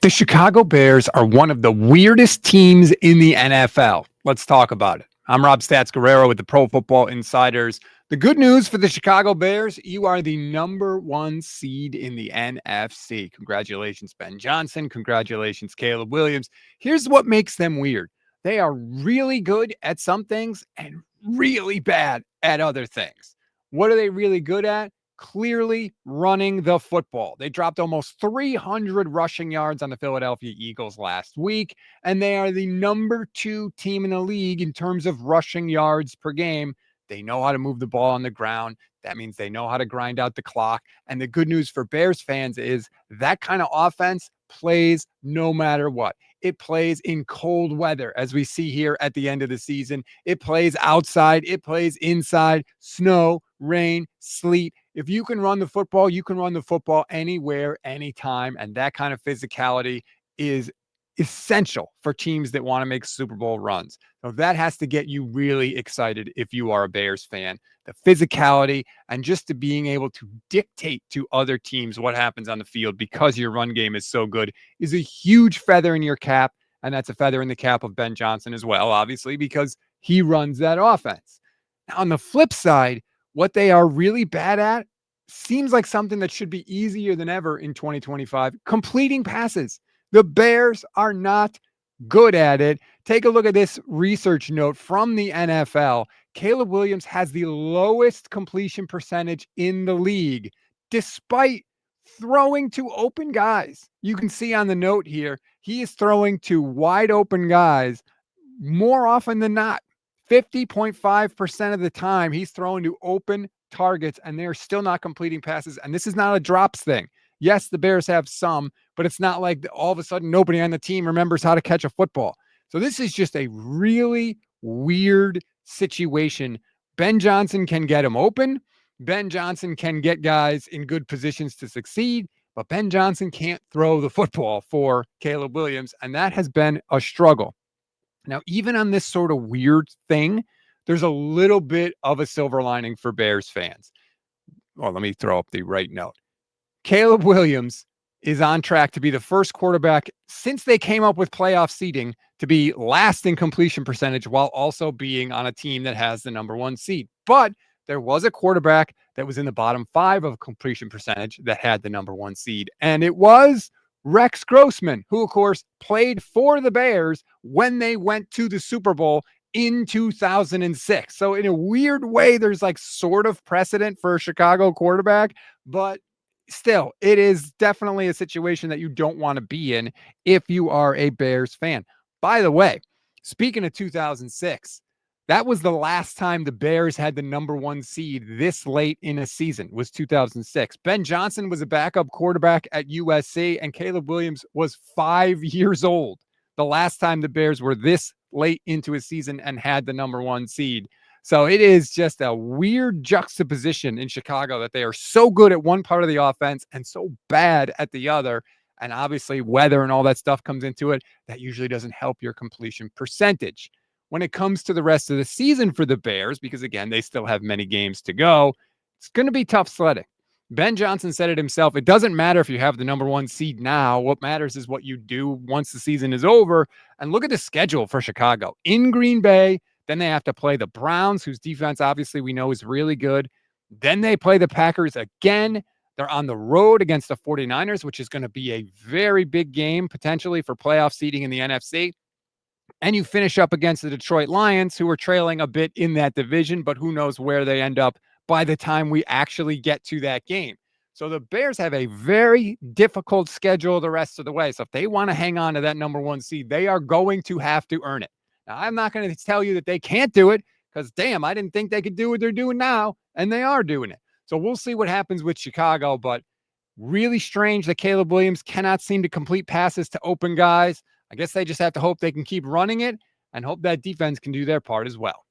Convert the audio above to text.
The Chicago Bears are one of the weirdest teams in the NFL. Let's talk about it. I'm Rob Stats Guerrero with the Pro Football Insiders. The good news for the Chicago Bears, you are the number one seed in the NFC. Congratulations, Ben Johnson. Congratulations, Caleb Williams. Here's what makes them weird. They are really good at some things and really bad at other things. What are they really good at? Clearly running the football. They dropped almost 300 rushing yards on the Philadelphia Eagles last week, and they are the number 2 team in the league in terms of rushing yards per game. They know how to move the ball on the ground. That means they know how to grind out the clock. And the good news for Bears fans is that kind of offense plays no matter what. It plays in cold weather, as we see here at the end of the season. It plays outside. It plays inside, snow, rain, sleet. If you can run the football, you can run the football anywhere, anytime. And that kind of physicality is essential for teams that want to make Super Bowl runs. So that has to get you really excited if you are a Bears fan. The physicality and just to being able to dictate to other teams what happens on the field because your run game is so good is a huge feather in your cap. And that's a feather in the cap of Ben Johnson as well, obviously, because he runs that offense. Now, on the flip side, what they are really bad at seems like something that should be easier than ever in 2025, completing passes. The Bears are not good at it. Take a look at this research note from the NFL. Caleb Williams has the lowest completion percentage in the league, despite throwing to open guys. You can see on the note here, he is throwing to wide open guys more often than not. 50.5% of the time, he's throwing to open targets, and they're still not completing passes. And this is not a drops thing. Yes, the Bears have some, but it's not like all of a sudden nobody on the team remembers how to catch a football. So this is just a really weird situation. Ben Johnson can get him open. Ben Johnson can get guys in good positions to succeed, but Ben Johnson can't throw the football for Caleb Williams, and that has been a struggle. Now, even on this sort of weird thing, there's a little bit of a silver lining for Bears fans. Well, let me throw up the right note. Caleb Williams is on track to be the first quarterback since they came up with playoff seeding to be last in completion percentage while also being on a team that has the number 1 seed. But there was a quarterback that was in the bottom 5 of completion percentage that had the number 1 seed, and it was Rex Grossman, who, of course, played for the Bears when they went to the Super Bowl in 2006. So in a weird way, there's like sort of precedent for a Chicago quarterback, but still, it is definitely a situation that you don't want to be in if you are a Bears fan. By the way, speaking of 2006, that was the last time the Bears had the number 1 seed this late in a season, was 2006. Ben Johnson was a backup quarterback at USC, and Caleb Williams was 5 years old the last time the Bears were this late into a season and had the number 1 seed. So it is just a weird juxtaposition in Chicago that they are so good at one part of the offense and so bad at the other. And obviously weather and all that stuff comes into it. That usually doesn't help your completion percentage. When it comes to the rest of the season for the Bears, because again, they still have many games to go, it's going to be tough sledding. Ben Johnson said it himself. It doesn't matter if you have the number 1 seed now. What matters is what you do once the season is over. And look at the schedule for Chicago. In Green Bay, then they have to play the Browns, whose defense obviously we know is really good. Then they play the Packers again. They're on the road against the 49ers, which is going to be a very big game potentially for playoff seeding in the NFC. And you finish up against the Detroit Lions, who are trailing a bit in that division, but who knows where they end up by the time we actually get to that game. So the Bears have a very difficult schedule the rest of the way. So if they want to hang on to that number 1 seed, they are going to have to earn it. Now, I'm not going to tell you that they can't do it because, damn, I didn't think they could do what they're doing now, and they are doing it. So we'll see what happens with Chicago, but really strange that Caleb Williams cannot seem to complete passes to open guys. I guess they just have to hope they can keep running it and hope that defense can do their part as well.